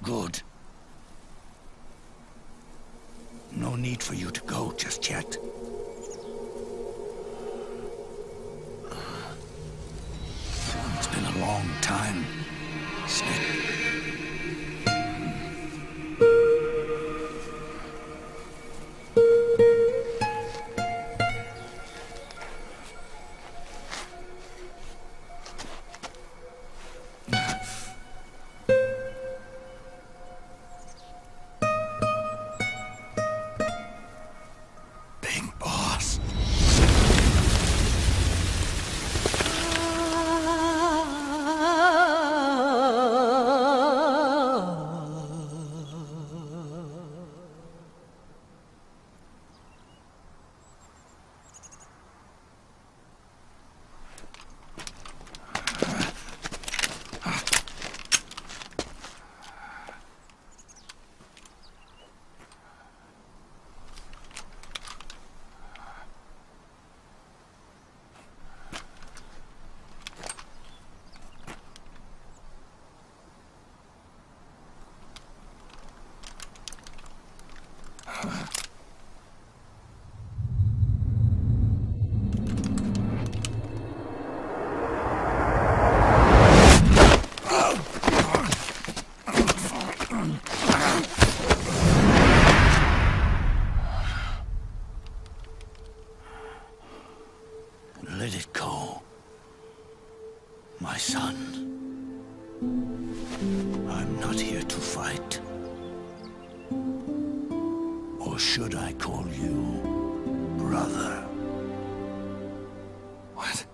Good. No need for you to go just yet. It's been a long time, Snake. Let it go, my son. I'm not here to fight. Or should I call you brother? What?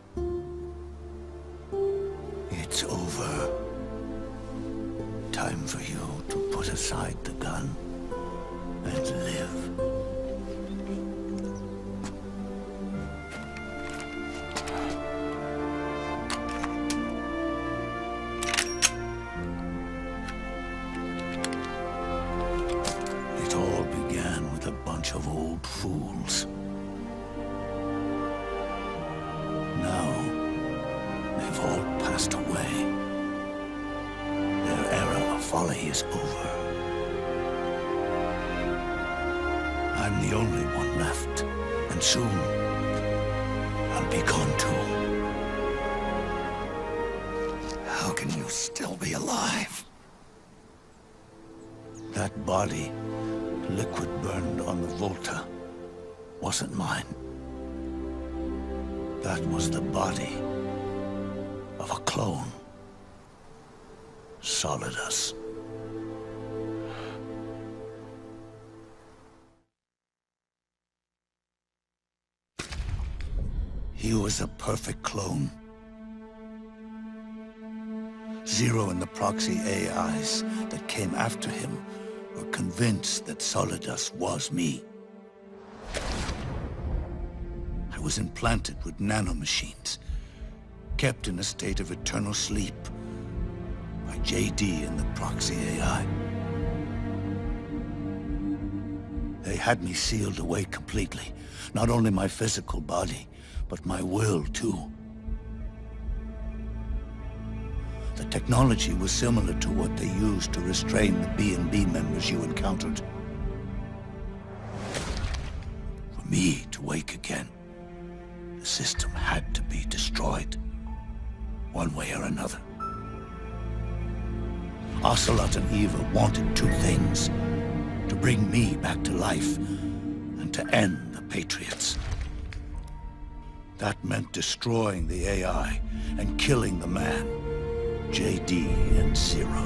It's over. Time for you to put aside the gun and live. Of old fools. Now, they've all passed away. Their era of folly is over. I'm the only one left, and soon I'll be gone too. How can you still be alive? That body, liquid burned on the Volta, wasn't mine. That was the body of a clone. Solidus. He was a perfect clone. Zero and the proxy AIs that came after him were convinced that Solidus was me. I was implanted with nanomachines, kept in a state of eternal sleep by JD and the proxy AI. They had me sealed away completely, not only my physical body, but my will too. The technology was similar to what they used to restrain the B&B members you encountered. For me to wake again, the system had to be destroyed, one way or another. Ocelot and Eva wanted two things: to bring me back to life, and to end the Patriots. That meant destroying the AI and killing the man, JD and Zero.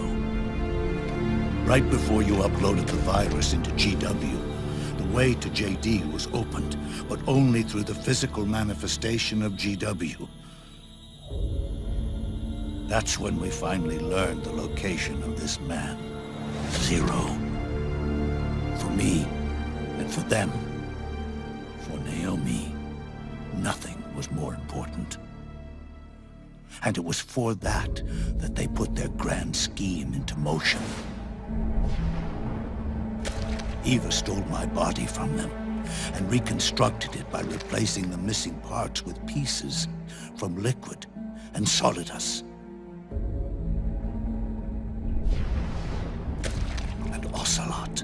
Right before you uploaded the virus into GW, the way to JD was opened, but only through the physical manifestation of GW. That's when we finally learned the location of this man, Zero. For me, and for them, for Naomi, nothing was more important. And it was for that they put their grand scheme into motion. Eva stole my body from them and reconstructed it by replacing the missing parts with pieces from Liquid and Solidus. Ocelot.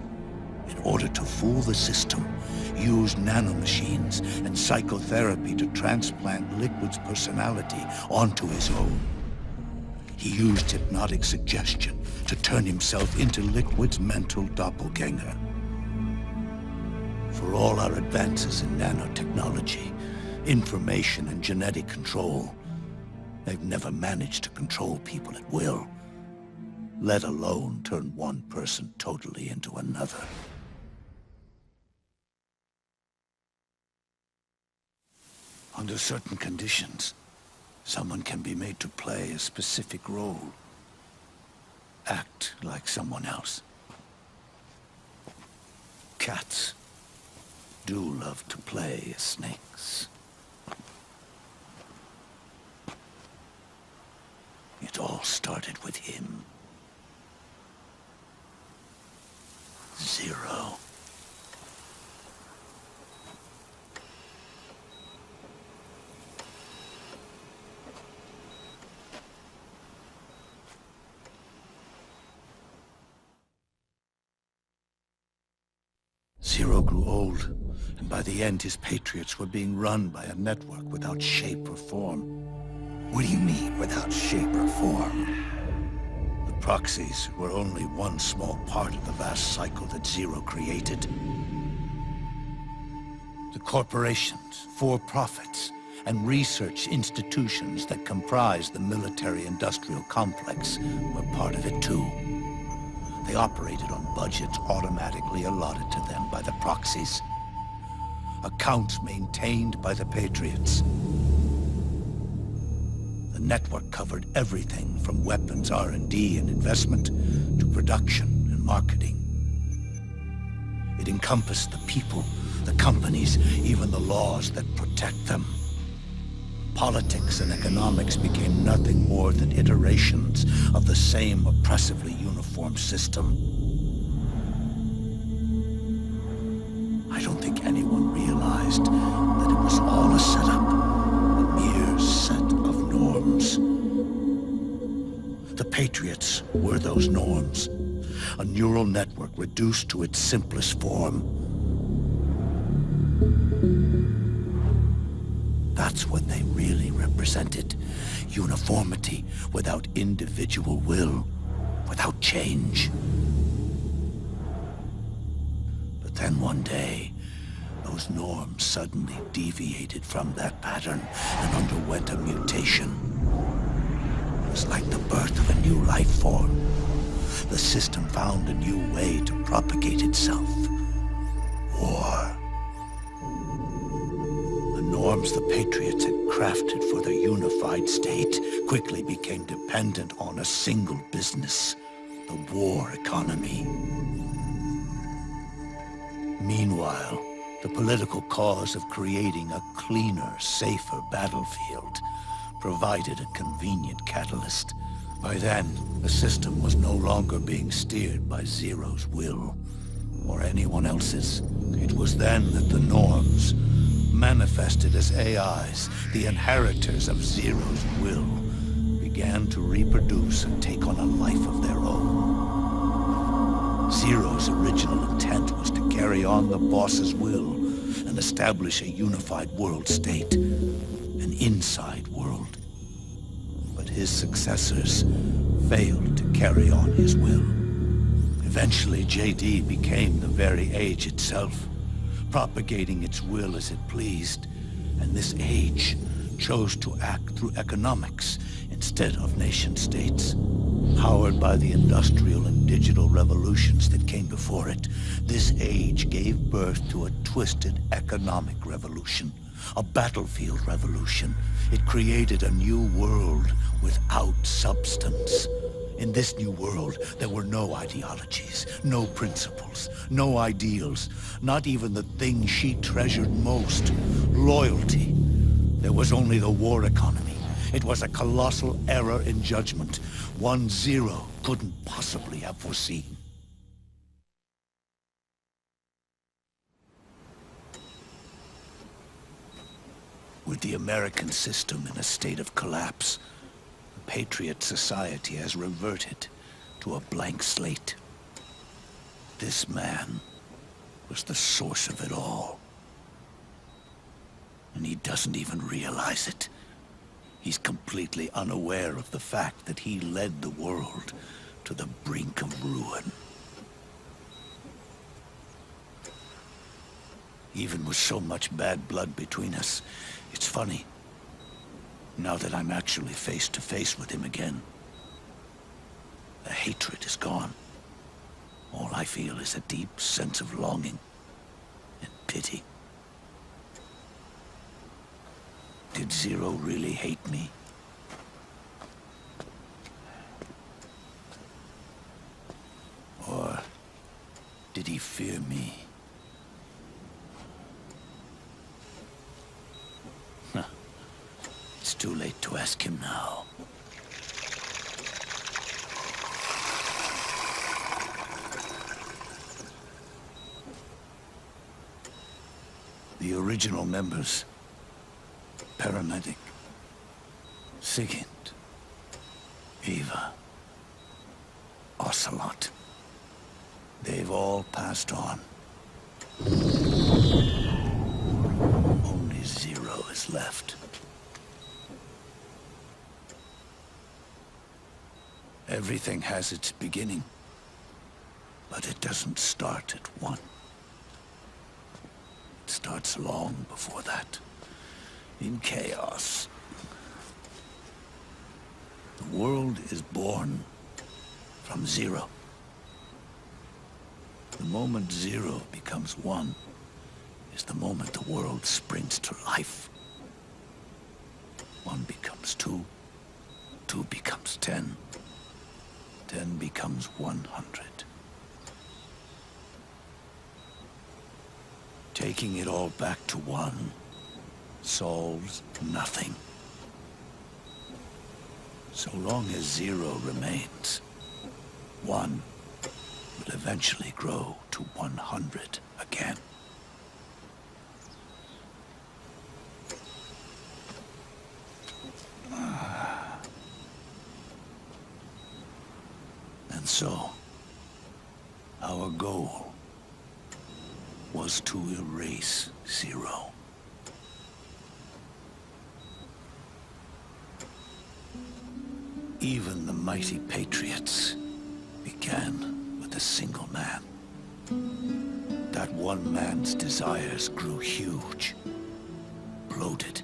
In order to fool the system, used nanomachines and psychotherapy to transplant Liquid's personality onto his own. He used hypnotic suggestion to turn himself into Liquid's mental doppelganger. For all our advances in nanotechnology, information and genetic control, they've never managed to control people at will, let alone turn one person totally into another. Under certain conditions, someone can be made to play a specific role. Act like someone else. Cats do love to play as snakes. It all started with him. Zero. Zero grew old, and by the end his Patriots were being run by a network without shape or form. What do you mean, without shape or form? The proxies were only one small part of the vast cycle that Zero created. The corporations, for-profits, and research institutions that comprise the military-industrial complex were part of it too. They operated on budgets automatically allotted to them by the proxies. Accounts maintained by the Patriots. The network covered everything from weapons R&D and investment to production and marketing. It encompassed the people, the companies, even the laws that protect them. Politics and economics became nothing more than iterations of the same oppressively uniform system. I don't think anyone realized that it was all a setup, a mere set of norms. The Patriots were those norms, a neural network reduced to its simplest form. That's what they really represented. Uniformity without individual will, without change. But then one day, those norms suddenly deviated from that pattern and underwent a mutation. It was like the birth of a new life form. The system found a new way to propagate itself. War. Norms the Patriots had crafted for their unified state quickly became dependent on a single business, the war economy. Meanwhile, the political cause of creating a cleaner, safer battlefield provided a convenient catalyst. By then, the system was no longer being steered by Zero's will, or anyone else's. It was then that the norms, manifested as AIs, the inheritors of Zero's will, began to reproduce and take on a life of their own. Zero's original intent was to carry on the boss's will and establish a unified world state, an inside world. But his successors failed to carry on his will. Eventually, JD became the very age itself, propagating its will as it pleased, and this age chose to act through economics instead of nation-states. Powered by the industrial and digital revolutions that came before it, this age gave birth to a twisted economic revolution, a battlefield revolution. It created a new world without substance. In this new world, there were no ideologies, no principles, no ideals, not even the thing she treasured most, loyalty. There was only the war economy. It was a colossal error in judgment, one Zero couldn't possibly have foreseen. With the American system in a state of collapse, Patriot society has reverted to a blank slate. This man was the source of it all. And he doesn't even realize it. He's completely unaware of the fact that he led the world to the brink of ruin. Even with so much bad blood between us, it's funny. Now that I'm actually face to face with him again, the hatred is gone. All I feel is a deep sense of longing and pity. Did Zero really hate me? Or did he fear me? It's too late to ask him now. The original members, Paramedic, Sigint, Eva, Ocelot, they've all passed on. Only Zero is left. Everything has its beginning, but it doesn't start at one. It starts long before that, in chaos. The world is born from zero. The moment zero becomes one is the moment the world springs to life. One becomes two, two becomes 10, 10 becomes 100. Taking it all back to one solves nothing. So long as zero remains, one will eventually grow to 100 again. And so, our goal was to erase Zero. Even the mighty Patriots began with a single man. That one man's desires grew huge, bloated,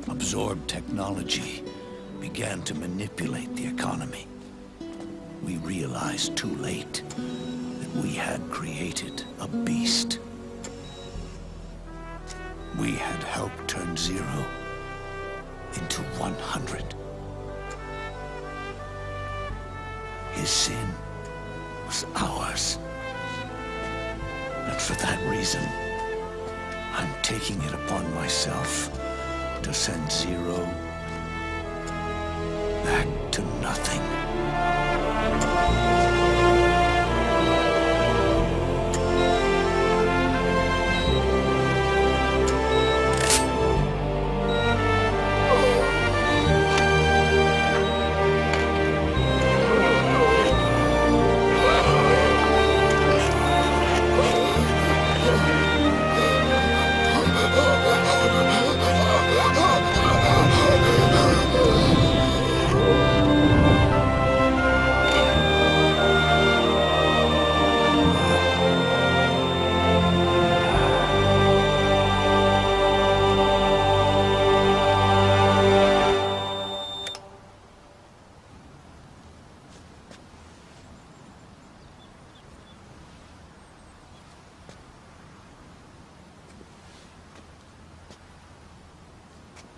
absorbed technology, began to manipulate the economy. We realized too late that we had created a beast. We had helped turn Zero into 100. His sin was ours. And for that reason, I'm taking it upon myself to send Zero back to nothing.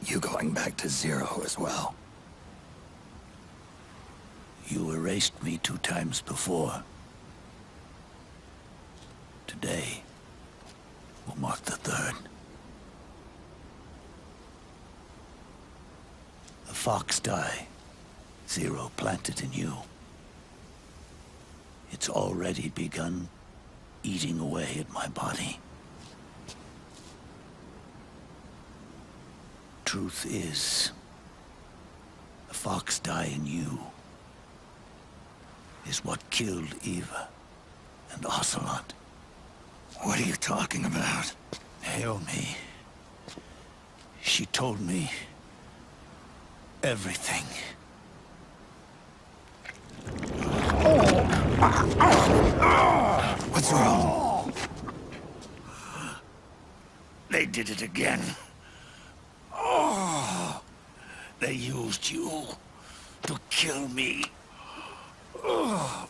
You going back to Zero as well? You erased me 2 times before. Today will mark the 3rd. The fox die Zero planted in you. It's already begun eating away at my body. Truth is, the fox die in you is what killed Eva and Ocelot. What are you talking about? Naomi. She told me everything. What's wrong? They did it again. Oh, they used you to kill me. Oh,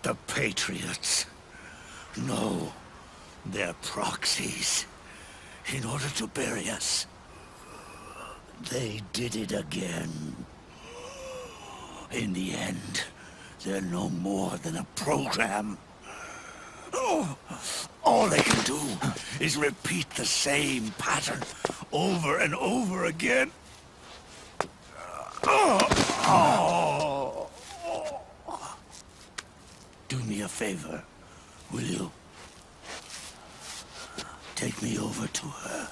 the Patriots. No, they're proxies. In order to bury us. They did it again. In the end, they're no more than a program. Oh, all they can do is repeat the same pattern over and over again. Do me a favor, will you? Take me over to her.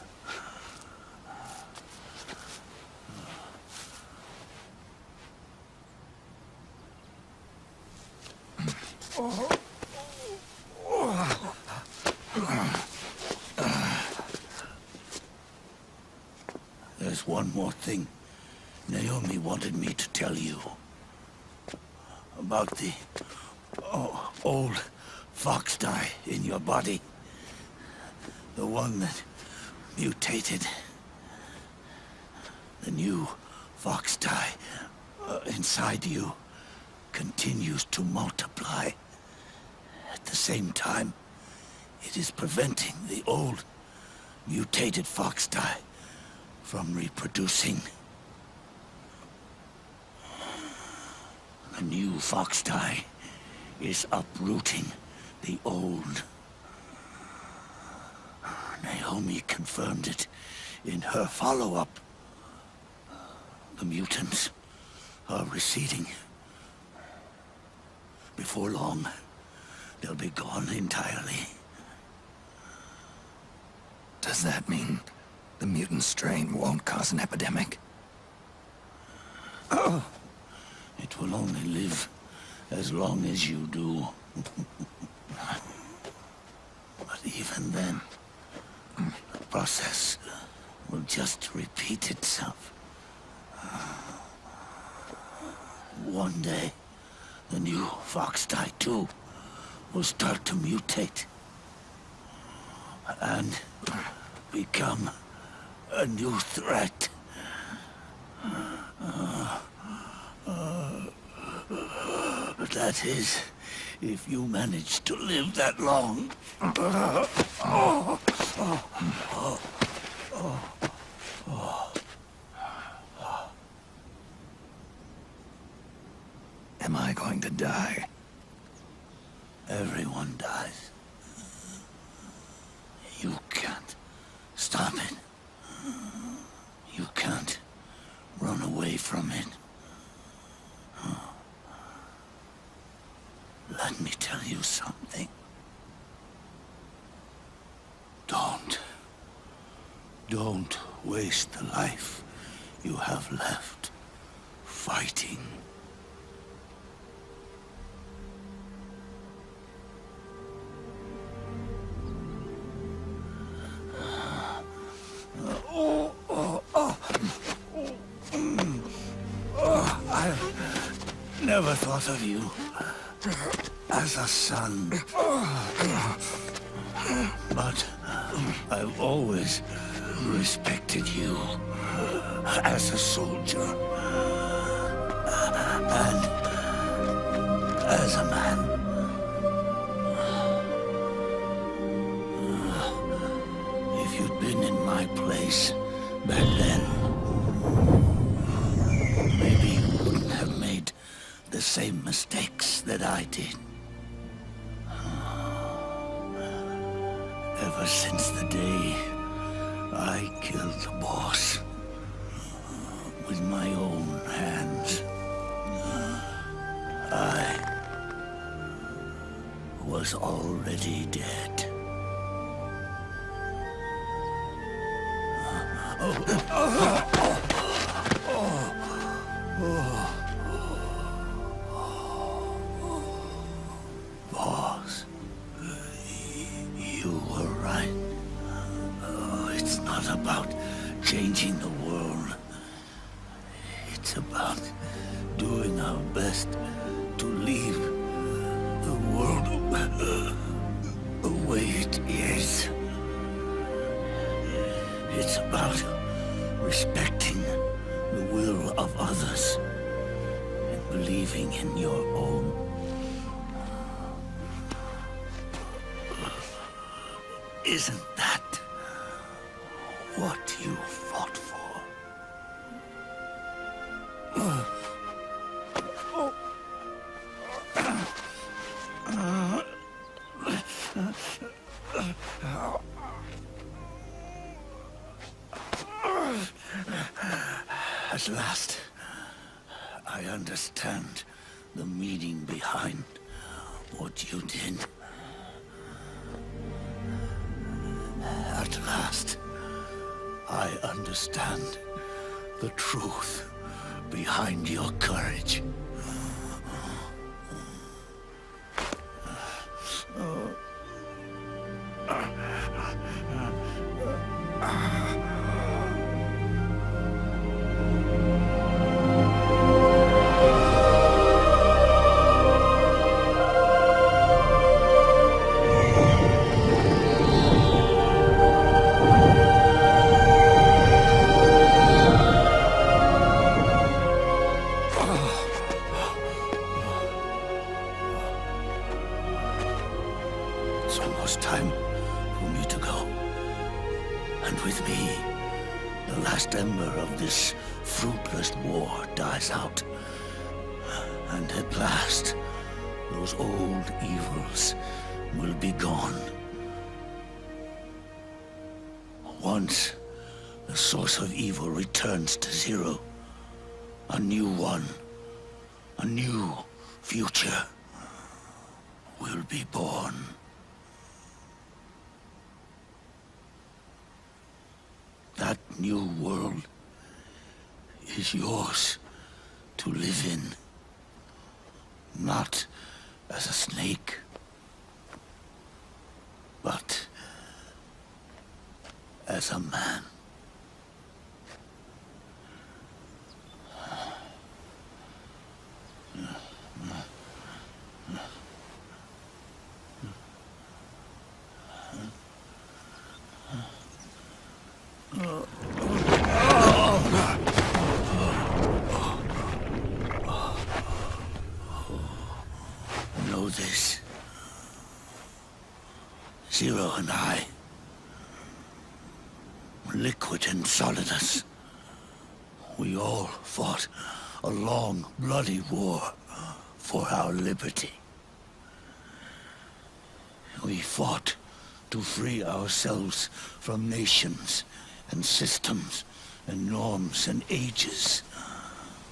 There's one more thing Naomi wanted me to tell you. About the old fox dye in your body. The one that mutated. The new fox dye inside you continues to multiply. At the same time, it is preventing the old mutated fox dye from reproducing. The new fox dye is uprooting the old. Naomi confirmed it in her follow-up. The mutants are receding. Before long, they'll be gone entirely. Does that mean the mutant strain won't cause an epidemic? It will only live as long as you do. But even then, the process will just repeat itself. One day, the new fox dye too will start to mutate and become a new threat. That is, if you manage to live that long. Am I going to die? Everyone dies. You can't stop it. You can't run away from it. Let me tell you something. Don't waste the life you have left fighting. I've never thought of you as a son. But I've always respected you as a soldier and as a man. If you'd been in my place back then, maybe you wouldn't have made the same mistakes that I did. Ever since the day I killed the boss with my own hands, I was already dead. changing the world. It's about doing our best to leave the world the way it is. It's about respecting the will of others and believing in your own. Isn't that what you fought for? At last, I understand the meaning behind what you did. At last, I understand the truth behind your courage. It's almost time for me to go. And with me, the last ember of this fruitless war dies out. And at last, those old evils will be gone. Once the source of evil returns to zero, a new one, a new future will be born. That new world is yours to live in, not as a snake, but as a man. Know this. Zero and I, liquid and solidus, we all fought a long, bloody war for our liberty. We fought to free ourselves from nations and systems and norms and ages.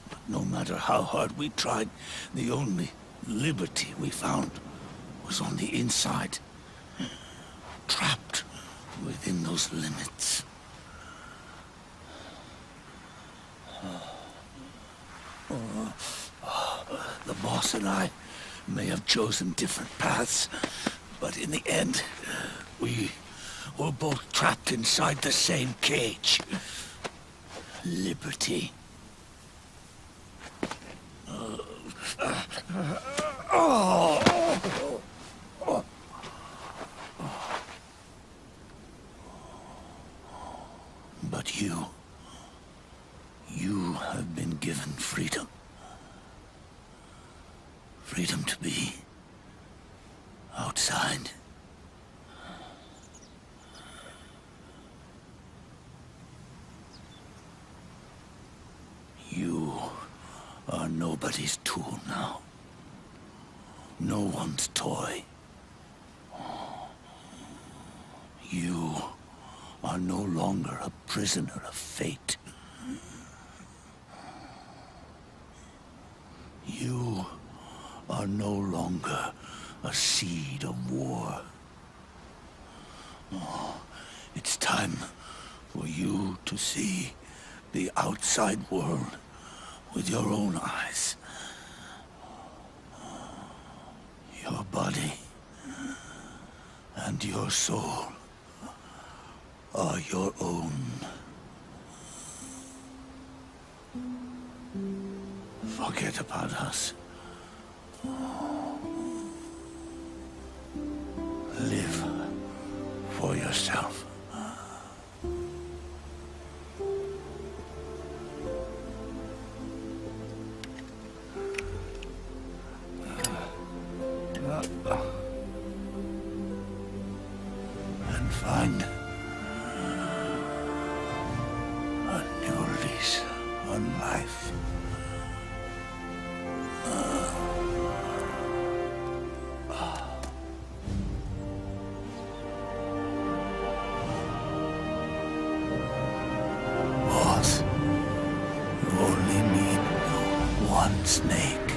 But no matter how hard we tried, the only liberty we found was on the inside, trapped within those limits. The boss and I may have chosen different paths, but in the end, we were both trapped inside the same cage. Liberty. But you have been given freedom. Freedom to be outside. You are nobody's tool now. No one's toy. You are no longer a prisoner of fate. You are no longer a seed of war. It's time for you to see the outside world with your own eyes. Your body and your soul are your own. forget about us. Live for yourself. And find a new lease on life. Boss, you only need one snake.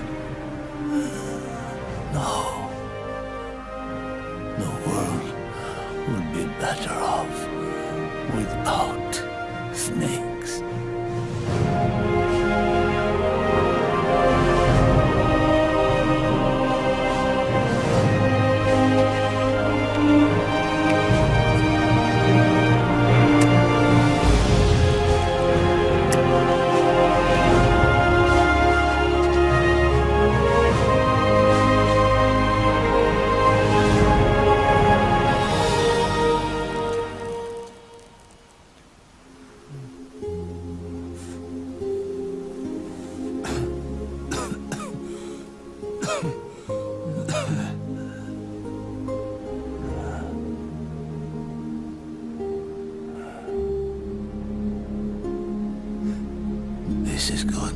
No. The world would be better off without snakes. This is good,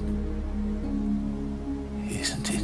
isn't it?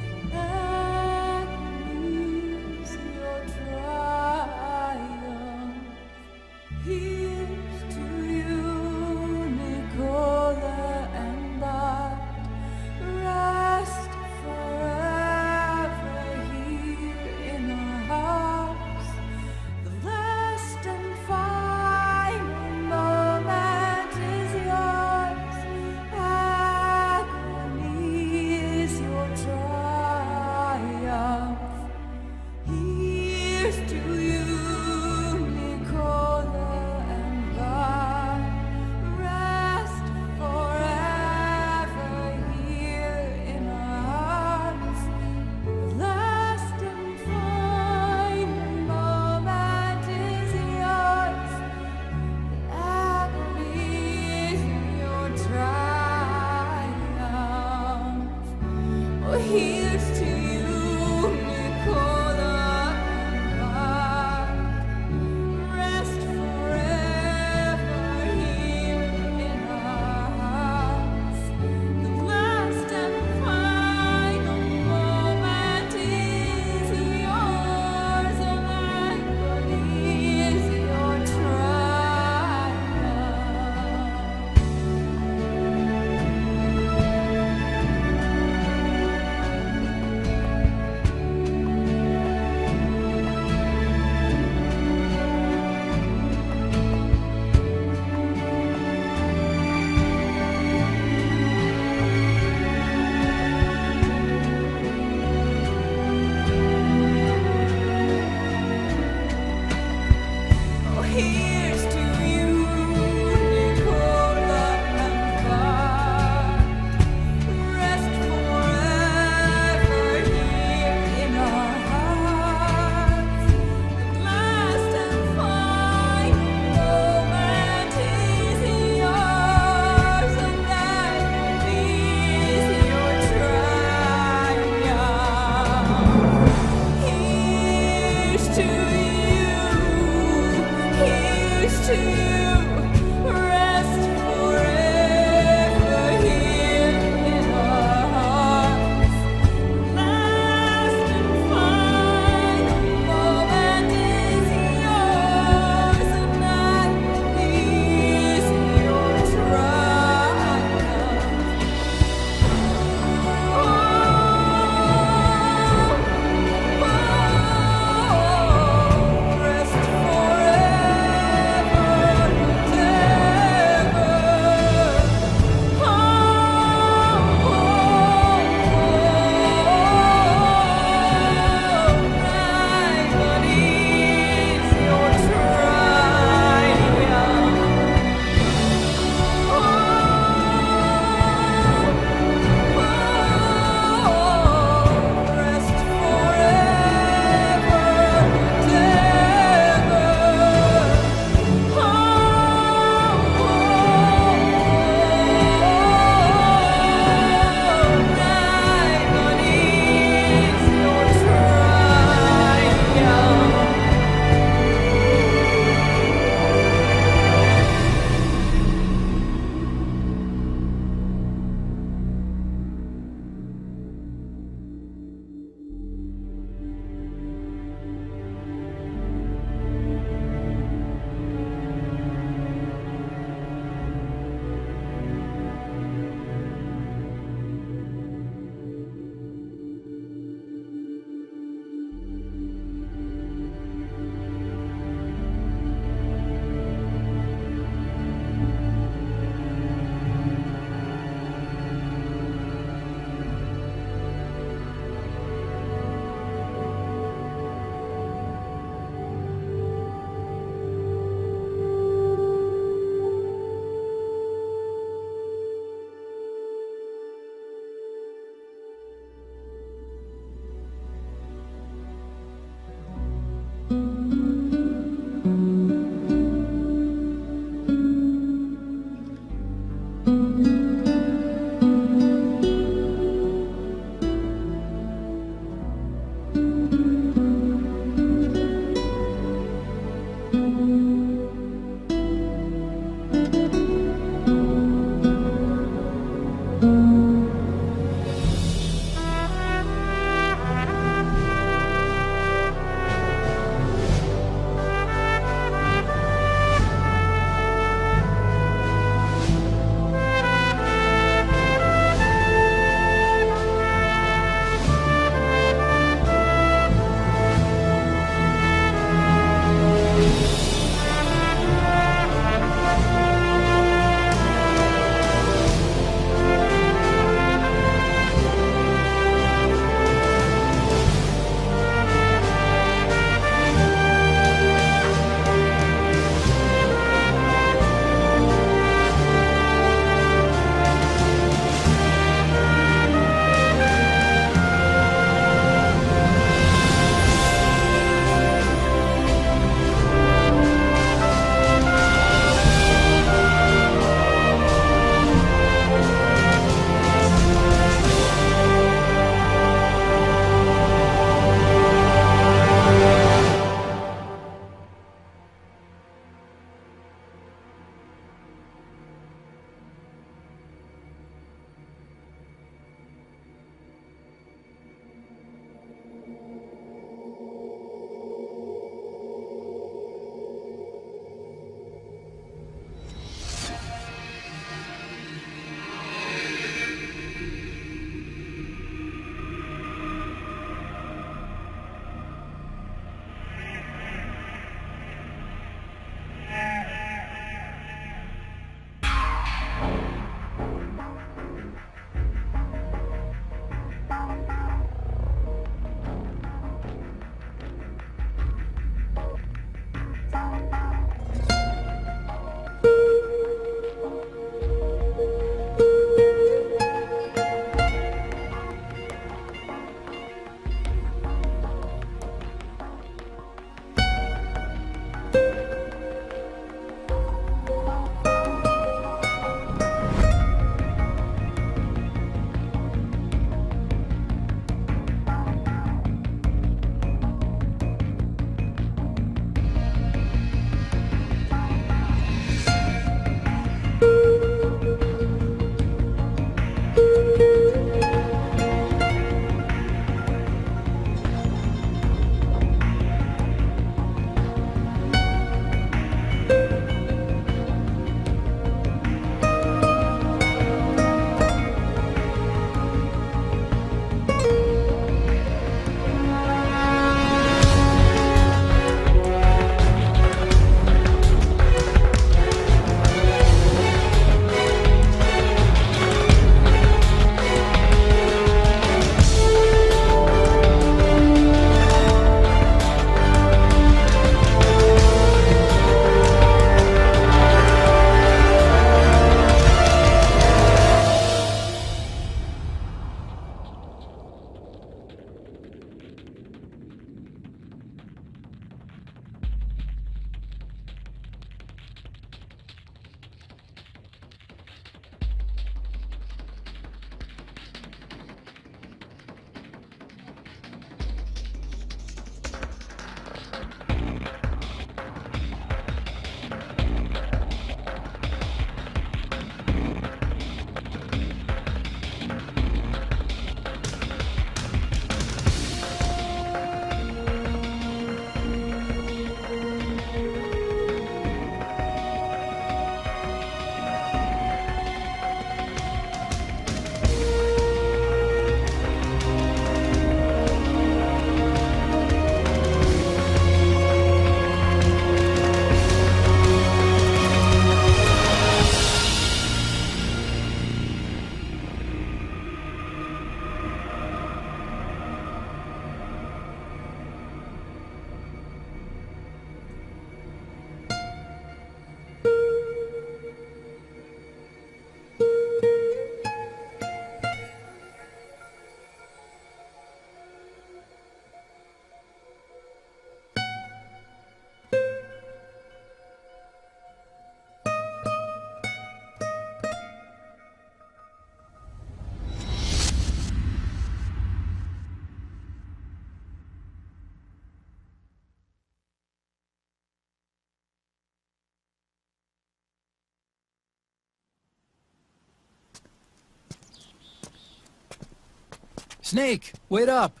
Snake, wait up!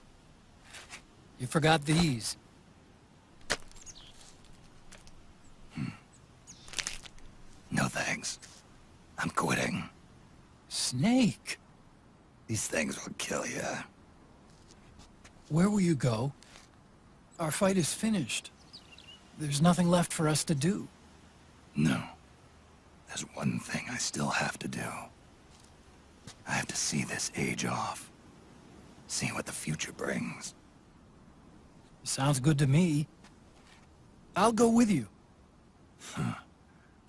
You forgot these. No thanks. I'm quitting. Snake! These things will kill you. Where will you go? Our fight is finished. There's nothing left for us to do. No. There's one thing I still have to do. I have to see this age off. See what the future brings. Sounds good to me. I'll go with you.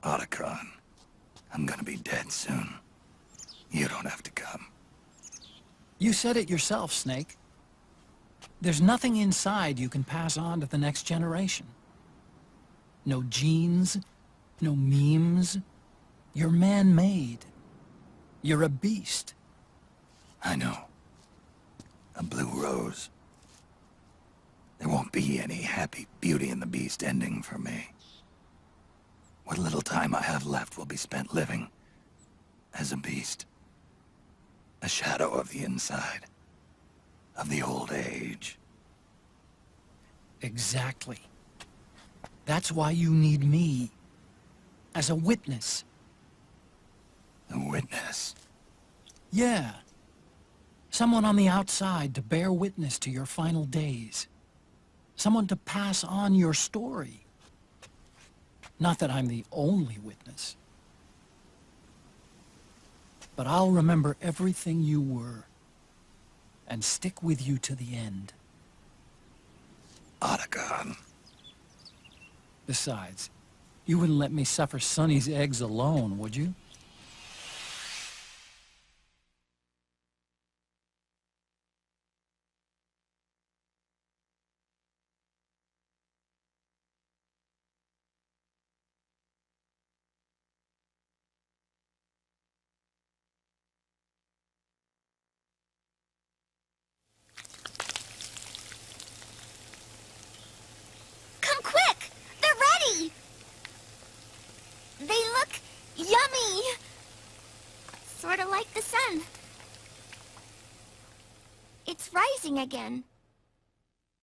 Otacon, I'm gonna be dead soon. You don't have to come. You said it yourself, Snake. There's nothing inside you can pass on to the next generation. No genes, no memes. You're man-made. You're a beast. I know. A blue rose. There won't be any happy Beauty and the Beast ending for me. What little time I have left will be spent living as a beast. A shadow of the inside. Of the old age. Exactly. That's why you need me. As a witness. A witness. Yeah. Someone on the outside to bear witness to your final days. Someone to pass on your story. Not that I'm the only witness. But I'll remember everything you were. And stick with you to the end. Otacon. Besides, you wouldn't let me suffer Sonny's eggs alone, would you? Come quick! They're ready! They look yummy! Sort of like the sun. It's rising again.